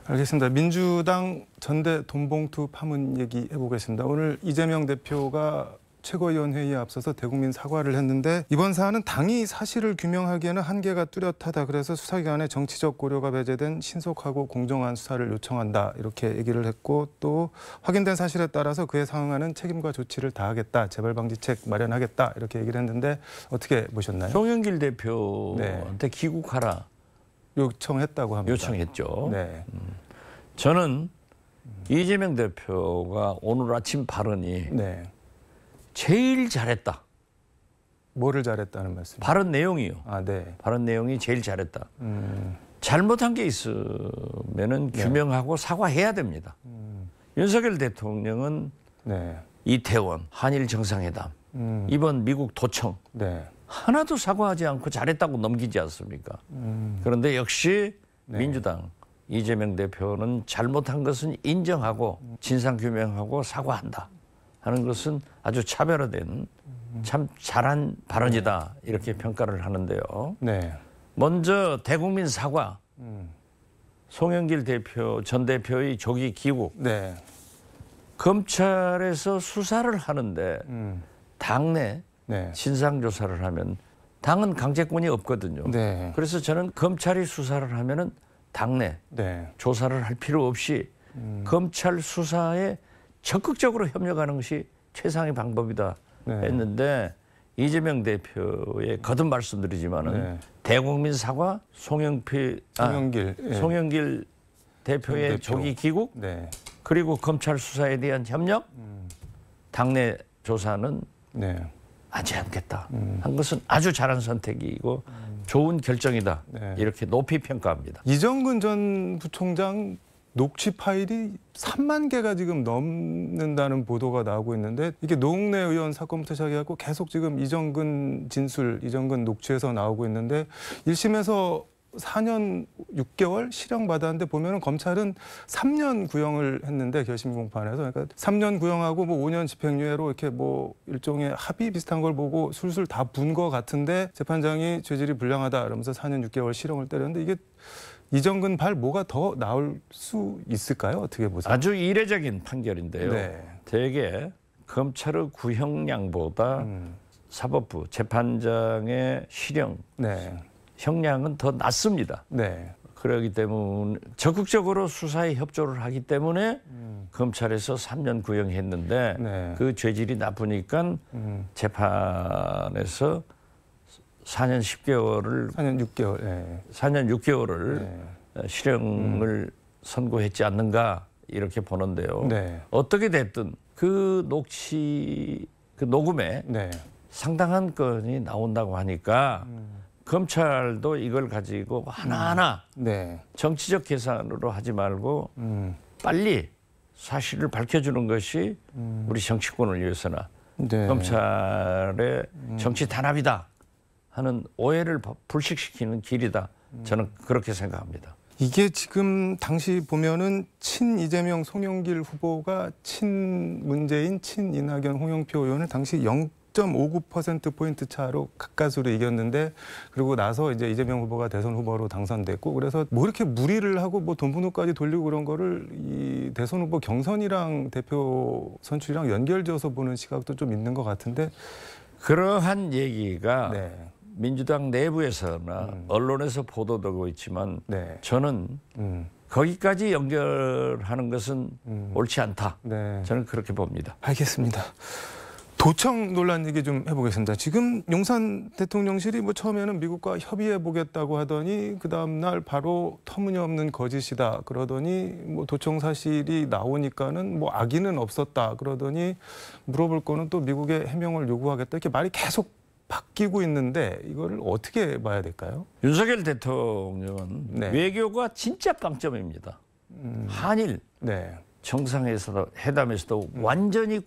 알겠습니다. 민주당 전대 돈봉투 파문 얘기 해보겠습니다. 오늘 이재명 대표가 최고위원회의에 앞서서 대국민 사과를 했는데 이번 사안은 당이 사실을 규명하기에는 한계가 뚜렷하다. 그래서 수사기관에 정치적 고려가 배제된 신속하고 공정한 수사를 요청한다. 이렇게 얘기를 했고 또 확인된 사실에 따라서 그에 상응하는 책임과 조치를 다하겠다. 재발방지책 마련하겠다. 이렇게 얘기를 했는데 어떻게 보셨나요? 송영길 대표한테 네. 귀국하라 요청했다고 합니다. 요청했죠. 네. 저는 이재명 대표가 오늘 아침 발언이 네. 제일 잘했다. 뭐를 잘했다는 말씀? 발언 내용이요. 아, 네. 발언 내용이 제일 잘했다. 잘못한 게 있으면은 규명하고 사과해야 됩니다. 윤석열 대통령은 네. 이태원, 한일 정상회담, 이번 미국 도청 네. 하나도 사과하지 않고 잘했다고 넘기지 않습니까? 그런데 역시 민주당 이재명 대표는 잘못한 것은 인정하고 진상규명하고 사과한다 하는 것은 아주 차별화된 참 잘한 발언이다 이렇게 평가를 하는데요. 네. 먼저 대국민 사과, 송영길 대표 전 대표의 조기 귀국, 네. 검찰에서 수사를 하는데 당내 네. 진상조사를 하면 당은 강제권이 없거든요. 네. 그래서 저는 검찰이 수사를 하면은 당내 네. 조사를 할 필요 없이 검찰 수사에 적극적으로 협력하는 것이 최상의 방법이다 네. 했는데 이재명 대표의 거듭 말씀드리지만은 네. 대국민 사과, 송영길 예. 대표의 대표. 조기 귀국 네. 그리고 검찰 수사에 대한 협력, 당내 조사는 네. 하지 않겠다 한 것은 아주 잘한 선택이고 좋은 결정이다 네. 이렇게 높이 평가합니다. 이정근 전 부총장 녹취 파일이 3만 개가 지금 넘는다는 보도가 나오고 있는데 이게 노웅래 의원 사건부터 시작해갖고 계속 지금 이정근 진술, 이정근 녹취에서 나오고 있는데 1심에서 4년 6개월 실형 받았는데 보면은 검찰은 3년 구형을 했는데 결심 공판에서 그러니까 3년 구형하고 뭐 5년 집행유예로 이렇게 뭐 일종의 합의 비슷한 걸 보고 술술 다 분 거 같은데 재판장이 죄질이 불량하다 이러면서 4년 6개월 실형을 때렸는데 이게 이정근 발 뭐가 더 나올 수 있을까요? 어떻게 보세요? 아주 이례적인 판결인데요. 네. 대개 검찰의 구형량보다 사법부 재판장의 실형 네. 형량은 더 낮습니다. 네. 그렇기 때문에 적극적으로 수사에 협조를 하기 때문에 검찰에서 3년 구형했는데 네. 그 죄질이 나쁘니까 재판에서 4년 10개월을 4년 6개월. 네. 4년 6개월을 네. 실형을 선고했지 않는가 이렇게 보는데요. 네. 어떻게 됐든 그 녹취 그 녹음에 네. 상당한 건이 나온다고 하니까 검찰도 이걸 가지고 하나하나 네. 정치적 계산으로 하지 말고 빨리 사실을 밝혀주는 것이 우리 정치권을 위해서나 네. 검찰의 정치 단합이다 하는 오해를 불식시키는 길이다. 저는 그렇게 생각합니다. 이게 지금 당시 보면은 친 이재명 송영길 후보가 친 문재인 친 이낙연 홍영표 의원을 당시 0.59%포인트 차로 가까스로 이겼는데 그리고 나서 이제 이재명 후보가 대선 후보로 당선됐고 그래서 뭐 이렇게 무리를 하고 뭐 돈분호까지 돌리고 그런 거를 이 대선 후보 경선이랑 대표 선출이랑 연결지어서 보는 시각도 좀 있는 것 같은데 그러한 얘기가 네. 민주당 내부에서나 언론에서 보도되고 있지만 네. 저는 거기까지 연결하는 것은 옳지 않다. 네. 저는 그렇게 봅니다. 알겠습니다. 도청 논란 얘기 좀 해보겠습니다. 지금 용산 대통령실이 뭐 처음에는 미국과 협의해 보겠다고 하더니 그 다음 날 바로 터무니없는 거짓이다 그러더니 뭐 도청 사실이 나오니까는 뭐 악의는 없었다 그러더니 물어볼 거는 또 미국의 해명을 요구하겠다 이렇게 말이 계속 바뀌고 있는데 이거를 어떻게 봐야 될까요? 윤석열 대통령은 네. 외교가 진짜 빵점입니다. 한일 네, 정상회담에서도 완전히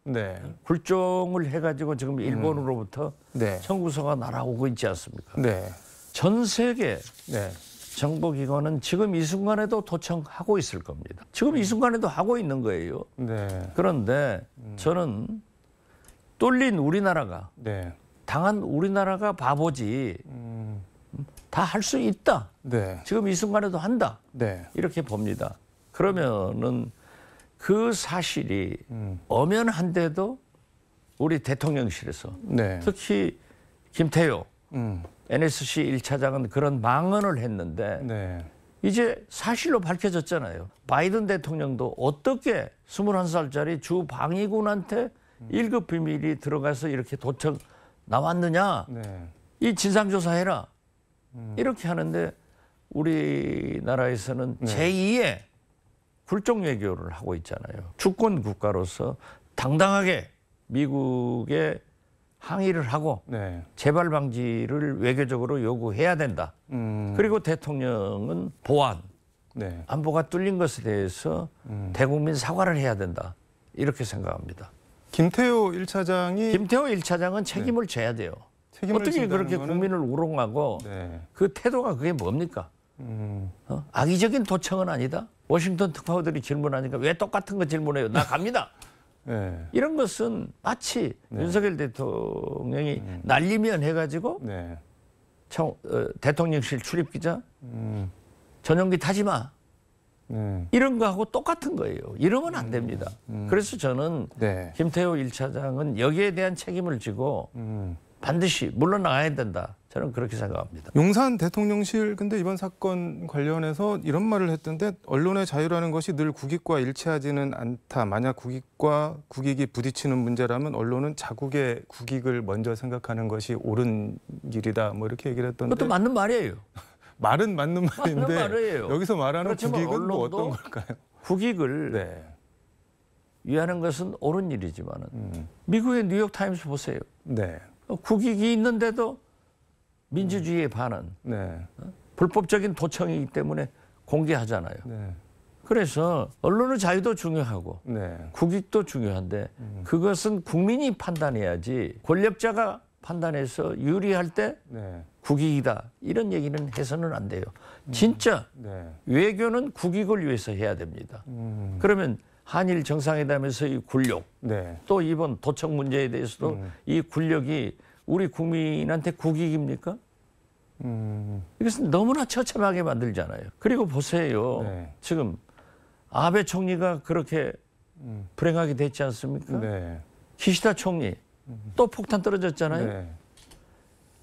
네, 굴종을 해가지고 지금 일본으로부터 네, 청구서가 날아오고 있지 않습니까? 네, 전 세계 네, 정보기관은 지금 이 순간에도 도청하고 있을 겁니다. 지금 이 순간에도 하고 있는 거예요. 네, 그런데 저는 뚫린 우리나라가 네, 당한 우리나라가 바보지 다 할 수 있다. 네, 지금 이 순간에도 한다. 네, 이렇게 봅니다. 그러면은 그 사실이 엄연한데도 우리 대통령실에서 네. 특히 김태효 음. NSC 1차장은 그런 망언을 했는데 네. 이제 사실로 밝혀졌잖아요. 바이든 대통령도 어떻게 21살짜리 주 방위군한테 1급 비밀이 들어가서 이렇게 도청 나왔느냐. 네. 이 진상조사해라. 이렇게 하는데 우리나라에서는 제2의 굴종 외교를 하고 있잖아요. 주권 국가로서 당당하게 미국에 항의를 하고 네. 재발 방지를 외교적으로 요구해야 된다. 그리고 대통령은 보안, 네. 안보가 뚫린 것에 대해서 대국민 사과를 해야 된다. 이렇게 생각합니다. 김태효 1차장이 김태호 1차장은 책임을 져야 돼요. 책임을 어떻게 진다는 그렇게 거는- 국민을 우롱하고 네. 그 태도가 그게 뭡니까? 악의적인 도청은 아니다. 워싱턴 특파원들이 질문하니까 왜 똑같은 거 질문해요? 나 갑니다. 네. 이런 것은 마치 윤석열 대통령이 날리면 해가지고 네. 대통령실 출입기자 전용기 타지 마. 이런 거하고 똑같은 거예요. 이러면 안 됩니다. 그래서 저는 네. 김태호 1차장은 여기에 대한 책임을 지고 반드시 물러나가야 된다. 저는 그렇게 생각합니다. 용산 대통령실 근데 이번 사건 관련해서 이런 말을 했던데 언론의 자유라는 것이 늘 국익과 일치하지는 않다. 만약 국익과 국익이 부딪히는 문제라면 언론은 자국의 국익을 먼저 생각하는 것이 옳은 길이다. 뭐 이렇게 얘기를 했던데 그것도 맞는 말이에요. 말은 맞는 말인데 말이에요. 여기서 말하는 그렇지만 국익은 뭐 언론도 어떤 걸까요? 국익을 네. 위하는 것은 옳은 일이지만 미국의 뉴욕타임스 보세요. 네. 국익이 있는데도 민주주의에 반한 네. 불법적인 도청이기 때문에 공개하잖아요. 네. 그래서 언론의 자유도 중요하고 네. 국익도 중요한데 그것은 국민이 판단해야지 권력자가 판단해서 유리할 때 네. 국익이다 이런 얘기는 해서는 안 돼요. 진짜 네. 외교는 국익을 위해서 해야 됩니다. 그러면 한일 정상회담에서의 굴욕 네. 또 이번 도청 문제에 대해서도 이 굴욕이 우리 국민한테 국익입니까? 이것은 너무나 처참하게 만들잖아요. 그리고 보세요. 네. 지금 아베 총리가 그렇게 불행하게 됐지 않습니까? 네. 기시다 총리 또 폭탄 떨어졌잖아요. 네.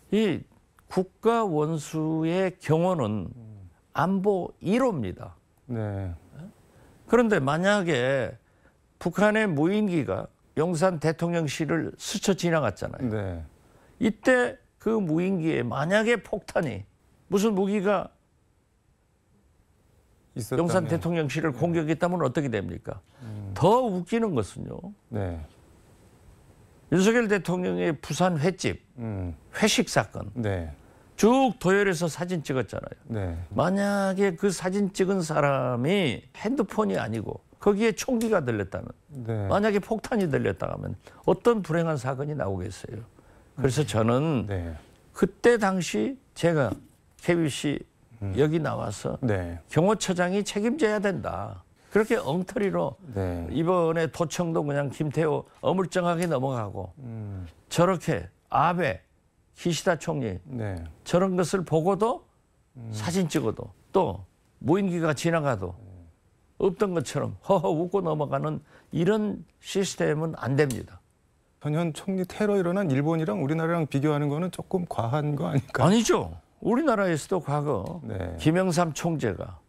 이 국가 원수의 경호는 안보 1호입니다. 네. 그런데 만약에 북한의 무인기가 용산 대통령실을 스쳐 지나갔잖아요. 네. 이때 그 무인기에 만약에 폭탄이 무슨 무기가 있었다면. 용산 대통령실을 공격했다면 어떻게 됩니까? 더 웃기는 것은요. 네. 윤석열 대통령의 부산 횟집 회식 사건 네. 쭉 도열해서 사진 찍었잖아요. 네. 만약에 그 사진 찍은 사람이 핸드폰이 아니고 거기에 총기가 들렸다면 네. 만약에 폭탄이 들렸다 하면 어떤 불행한 사건이 나오겠어요. 그래서 저는 네. 그때 당시 제가 KBC 여기 나와서 네. 경호처장이 책임져야 된다. 그렇게 엉터리로 네. 이번에 도청도 그냥 김태호 어물쩡하게 넘어가고 저렇게 아베 기시다 총리 네. 저런 것을 보고도 사진 찍어도 또 무인기가 지나가도 없던 것처럼 허허 웃고 넘어가는 이런 시스템은 안 됩니다. 전현 총리 테러 일어난 일본이랑 우리나라랑 비교하는 거는 조금 과한 거 아닐까요? 아니죠. 우리나라에서도 과거 네. 김영삼 총재가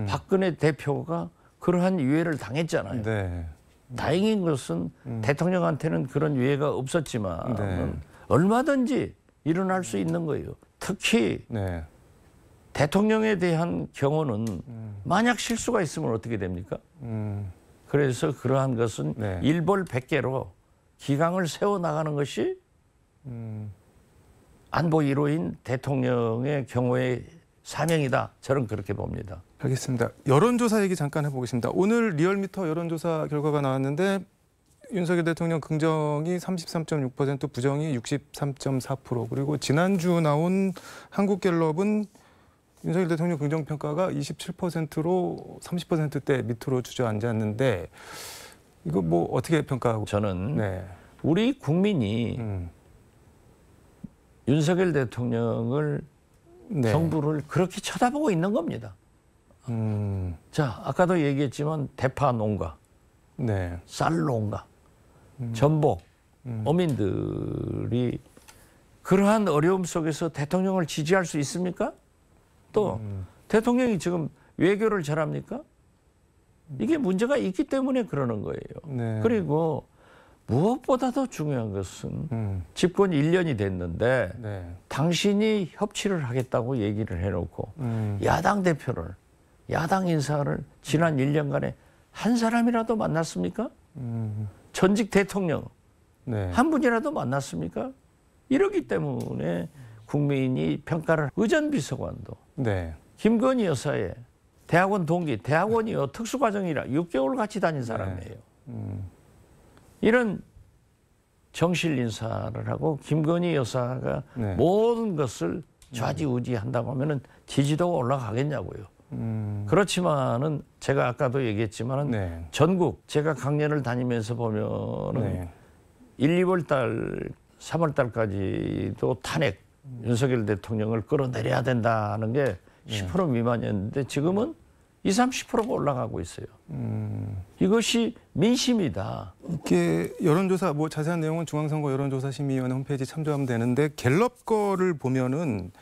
박근혜 대표가 그러한 유해를 당했잖아요. 네. 다행인 것은 대통령한테는 그런 유해가 없었지만 네. 얼마든지 일어날 수 있는 거예요. 특히 네. 대통령에 대한 경우는 만약 실수가 있으면 어떻게 됩니까? 그래서 그러한 것은 네. 일벌백계로 기강을 세워나가는 것이 안보 1호인 대통령의 경우의 사명이다. 저는 그렇게 봅니다. 알겠습니다. 여론조사 얘기 잠깐 해보겠습니다. 오늘 리얼미터 여론조사 결과가 나왔는데 윤석열 대통령 긍정이 33.6%, 부정이 63.4%, 그리고 지난주 나온 한국갤럽은 윤석열 대통령 긍정평가가 27%로 30%대 밑으로 주저앉았는데 이거 뭐 어떻게 평가하고? 저는 네. 우리 국민이 윤석열 대통령을 네. 정부를 그렇게 쳐다보고 있는 겁니다. 자, 아까도 얘기했지만 대파 농가, 네. 쌀 농가, 전복, 어민들이 그러한 어려움 속에서 대통령을 지지할 수 있습니까? 또 대통령이 지금 외교를 잘합니까? 이게 문제가 있기 때문에 그러는 거예요. 네. 그리고 무엇보다도 중요한 것은 집권 1년이 됐는데 네. 당신이 협치를 하겠다고 얘기를 해놓고 야당 대표를, 야당 인사를 지난 1년간에 한 사람이라도 만났습니까? 전직 대통령 네. 한 분이라도 만났습니까? 이러기 때문에 국민이 평가를 의전비서관도 네. 김건희 여사의 대학원 동기, 대학원이요 특수과정이라 6개월 같이 다닌 사람이에요. 이런 정실 인사를 하고 김건희 여사가 네. 모든 것을 좌지우지한다고 하면은 지지도가 올라가겠냐고요. 그렇지만은 제가 아까도 얘기했지만은 네. 전국 제가 강연을 다니면서 보면은 네. 1, 2월 달, 3월 달까지도 탄핵 윤석열 대통령을 끌어내려야 된다는 게 10% 미만이었는데 지금은 20, 30%가 올라가고 있어요. 이것이 민심이다. 이게 여론조사 뭐 자세한 내용은 중앙선거 여론조사심의위원회 홈페이지 참조하면 되는데 갤럽 거를 보면은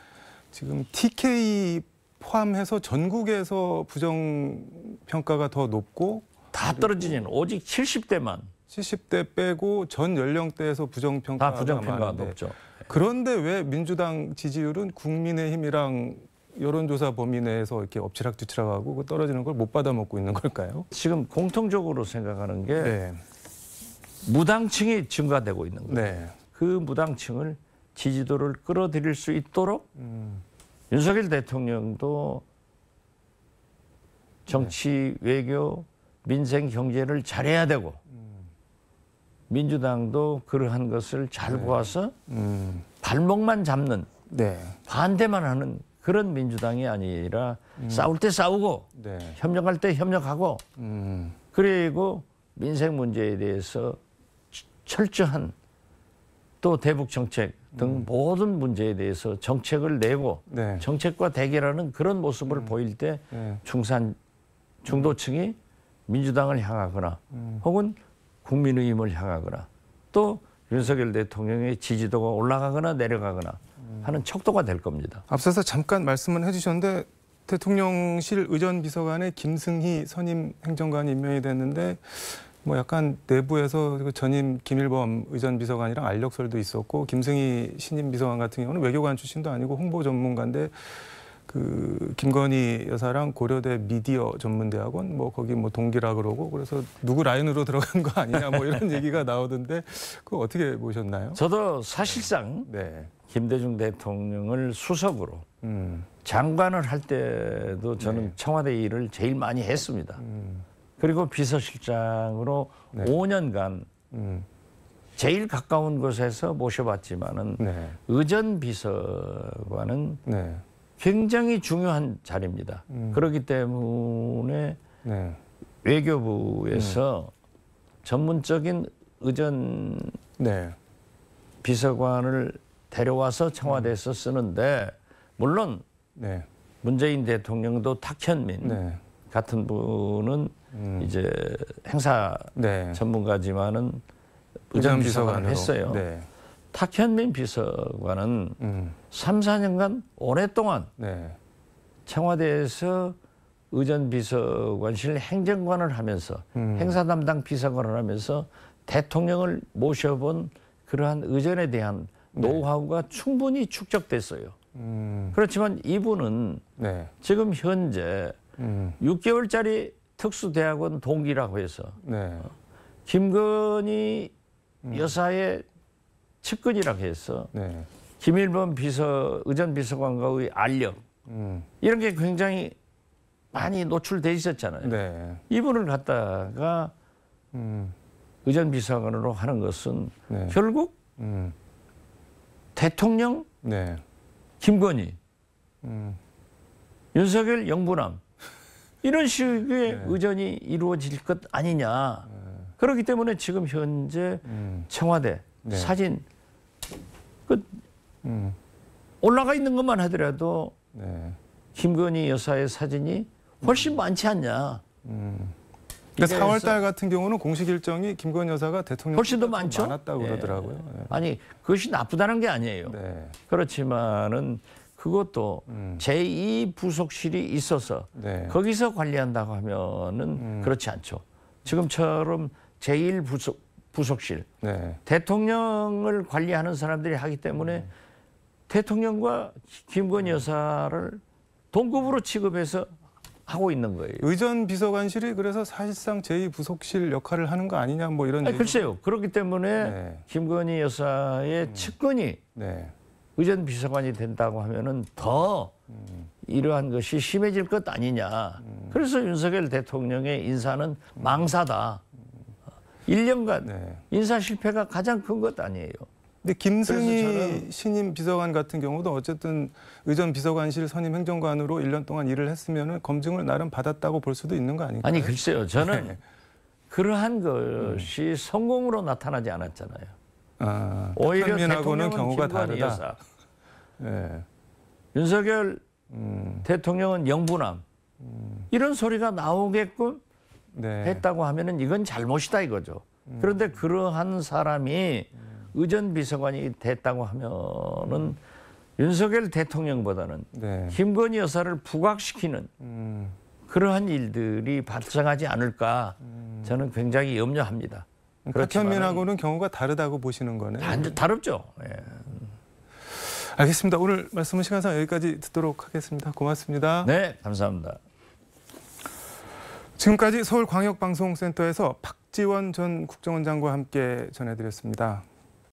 지금 TK 포함해서 전국에서 부정 평가가 더 높고 다 떨어지는 오직 70대만 70대 빼고 전 연령대에서 부정 다 평가가 부정평가가 많은데 높죠. 그런데 왜 민주당 지지율은 국민의힘이랑 여론조사 범위 내에서 이렇게 엎치락뒤치락하고 떨어지는 걸 못 받아먹고 있는 걸까요? 지금 공통적으로 생각하는 게 네, 무당층이 증가되고 있는 거예요. 네, 그 무당층을 지지도를 끌어들일 수 있도록 윤석열 대통령도 정치, 외교, 민생, 경제를 잘해야 되고 민주당도 그러한 것을 잘 보아서 발목만 잡는 네, 반대만 하는 그런 민주당이 아니라 싸울 때 싸우고 네, 협력할 때 협력하고 그리고 민생 문제에 대해서 철저한 또 대북 정책 등 모든 문제에 대해서 정책을 내고 네. 정책과 대결하는 그런 모습을 보일 때 네. 중도층이 민주당을 향하거나 혹은 국민의힘을 향하거나 또 윤석열 대통령의 지지도가 올라가거나 내려가거나 하는 척도가 될 겁니다. 앞서서 잠깐 말씀은 해주셨는데 대통령실 의전비서관에 김승희 선임 행정관이 임명이 됐는데 뭐 약간 내부에서 그 전임 김일범 의전비서관이랑 알력설도 있었고 김승희 신임 비서관 같은 경우는 외교관 출신도 아니고 홍보 전문가인데 그 김건희 여사랑 고려대 미디어 전문대학원 뭐 거기 뭐 동기라 그러고 그래서 누구 라인으로 들어간 거 아니냐 뭐 이런 얘기가 나오던데 그거 어떻게 보셨나요? 저도 사실상 네. 김대중 대통령을 수석으로 장관을 할 때도 저는 네. 청와대 일을 제일 많이 했습니다. 그리고 비서실장으로 네. 5년간 제일 가까운 곳에서 모셔봤지만은 네. 의전비서관은 네. 굉장히 중요한 자리입니다. 그렇기 때문에 네. 외교부에서 전문적인 의전 네. 비서관을 데려와서 청와대에서 쓰는데 물론 네. 문재인 대통령도 탁현민 네. 같은 분은 이제 행사 네. 전문가지만은 의전비서관을 했어요. 네. 탁현민 비서관은 3, 4년간 오랫동안 네. 청와대에서 의전비서관실 행정관을 하면서 행사 담당 비서관을 하면서 대통령을 모셔본 그러한 의전에 대한 노하우가 충분히 축적됐어요. 그렇지만 이분은 네. 지금 현재 6개월짜리 특수대학원 동기라고 해서 네. 김건희 여사의 측근이라고 해서 네. 김일범 의전비서관과의 알력 이런 게 굉장히 많이 노출돼 있었잖아요. 네. 이분을 갖다가 의전비서관으로 하는 것은 네. 결국 대통령 네. 김건희 윤석열 영부남 이런 식의 의전이 이루어질 것 아니냐. 그렇기 때문에 지금 현재 청와대 네. 사진 올라가 있는 것만 하더라도 네. 김건희 여사의 사진이 훨씬 많지 않냐. 근데 4월 달 같은 경우는 공식 일정이 김건희 여사가 대통령 훨씬 더 많죠. 많았다고 예. 그러더라고요. 예. 아니 그것이 나쁘다는 게 아니에요. 네. 그렇지만은 그것도 제2부속실이 있어서 네. 거기서 관리한다고 하면은 그렇지 않죠. 지금처럼 제1부속실 네. 대통령을 관리하는 사람들이 하기 때문에 대통령과 김건희 여사를 동급으로 취급해서 하고 있는 거예요. 의전 비서관실이 그래서 사실상 제2부속실 역할을 하는 거 아니냐 뭐 이런 아니, 얘기. 글쎄요. 그렇기 때문에 네. 김건희 여사의 측근이 네. 의전 비서관이 된다고 하면은 더 이러한 것이 심해질 것 아니냐. 그래서 윤석열 대통령의 인사는 망사다. 1년간 네. 인사 실패가 가장 큰 것 아니에요. 근데 그래서 김승희 저는- 신임 비서관 같은 경우도 어쨌든 의전 비서관실 선임 행정관으로 1년 동안 일을 했으면 검증을 나름 받았다고 볼 수도 있는 거 아닌가요? 아니 글쎄요. 저는 네. 그러한 것이 성공으로 나타나지 않았잖아요. 아, 오히려 박현민하고는 대통령은 경우가 김건희 다르다. 여사, 네. 윤석열 대통령은 영부남 이런 소리가 나오게끔 네. 했다고 하면은 이건 잘못이다 이거죠. 그런데 그러한 사람이 의전 비서관이 됐다고 하면은 윤석열 대통령보다는 네. 김건희 여사를 부각시키는 그러한 일들이 발생하지 않을까 저는 굉장히 염려합니다. 박현민하고는 경우가 다르다고 보시는 거네요. 다릅죠. 예. 알겠습니다. 오늘 말씀은 시간상 여기까지 듣도록 하겠습니다. 고맙습니다. 네, 감사합니다. 지금까지 서울광역방송센터에서 박지원 전 국정원장과 함께 전해드렸습니다.